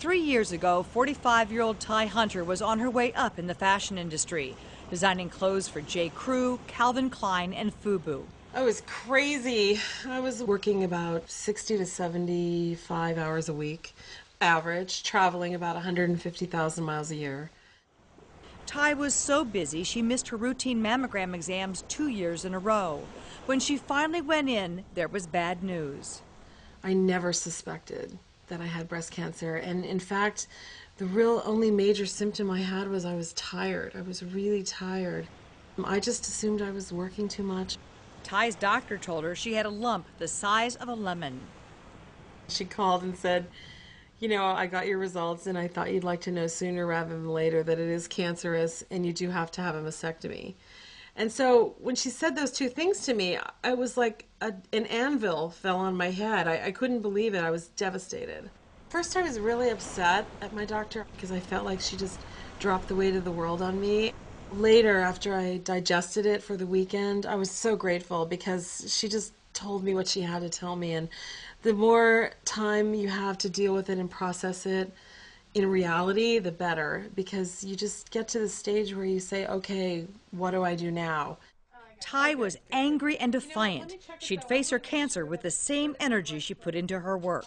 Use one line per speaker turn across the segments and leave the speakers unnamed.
3 years ago, 45-year-old Ty Hunter was on her way up in the fashion industry, designing clothes for J. Crew, Calvin Klein, and FUBU.
I was crazy. I was working about 60 to 75 hours a week, average, traveling about 150,000 miles a year.
Ty was so busy she missed her routine mammogram exams 2 years in a row. When she finally went in, there was bad news.
I never suspected that I had breast cancer, and in fact, the real only major symptom I had was I was tired. I was really tired. I just assumed I was working too much.
Ty's doctor told her she had a lump the size of a lemon.
She called and said, you know, I got your results and I thought you'd like to know sooner rather than later that it is cancerous and you do have to have a mastectomy. And so when she said those two things to me, I was like an anvil fell on my head. I couldn't believe it. I was devastated. First, I was really upset at my doctor because I felt like she just dropped the weight of the world on me. Later, after I digested it for the weekend, I was so grateful because she just told me what she had to tell me. And the more time you have to deal with it and process it in reality, the better, because you just get to the stage where you say, okay, what do I do now?
Ty was angry and defiant. She'd face her cancer with the same energy she put into her work.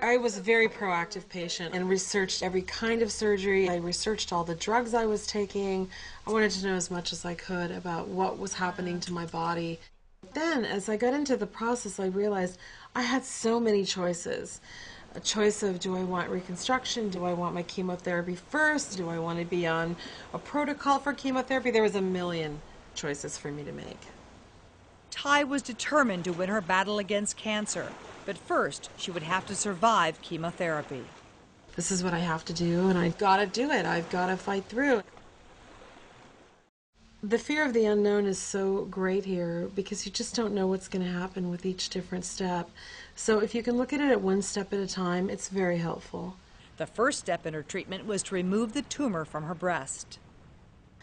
I was a very proactive patient and researched every kind of surgery. I researched all the drugs I was taking. I wanted to know as much as I could about what was happening to my body. Then, as I got into the process, I realized I had so many choices. A choice of, do I want reconstruction? Do I want my chemotherapy first? Do I want to be on a protocol for chemotherapy? There was a million choices for me to make.
Ty was determined to win her battle against cancer, but first she would have to survive chemotherapy.
This is what I have to do, and I've got to do it. I've got to fight through. The fear of the unknown is so great here because you just don't know what's going to happen with each different step. So if you can look at it one step at a time, it's very helpful.
The first step in her treatment was to remove the tumor from her breast.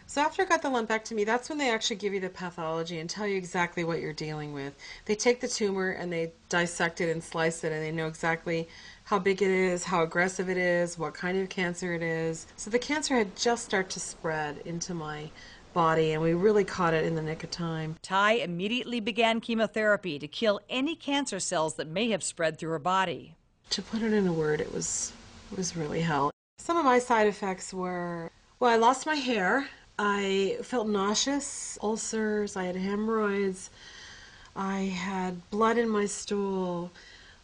So after I got the lumpectomy, that's when they actually give you the pathology and tell you exactly what you're dealing with. They take the tumor and they dissect it and slice it, and they know exactly how big it is, how aggressive it is, what kind of cancer it is. So the cancer had just started to spread into my body, and we really caught it in the nick of time.
Ty immediately began chemotherapy to kill any cancer cells that may have spread through her body.
To put it in a word, it was really hell. Some of my side effects were, well, I lost my hair. I felt nauseous, ulcers, I had hemorrhoids, I had blood in my stool,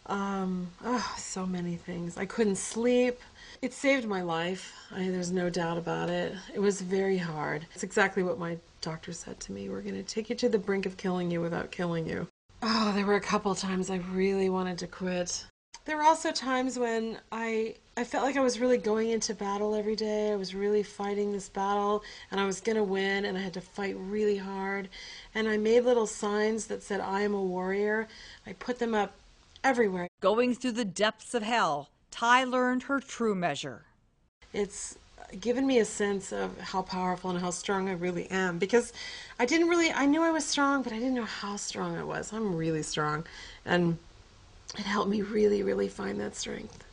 so many things. I couldn't sleep. It saved my life. There's no doubt about it. It was very hard. It's exactly what my doctor said to me. We're going to take you to the brink of killing you without killing you. Oh, there were a couple of times I really wanted to quit. There were also times when I felt like I was really going into battle every day. I was really fighting this battle, and I was going to win, and I had to fight really hard. And I made little signs that said, I am a warrior. I put them up everywhere.
Going through the depths of hell, Ty learned her true measure.
It's given me a sense of how powerful and how strong I really am, because I knew I was strong, but I didn't know how strong I was. I'm really strong, and it helped me really, really find that strength.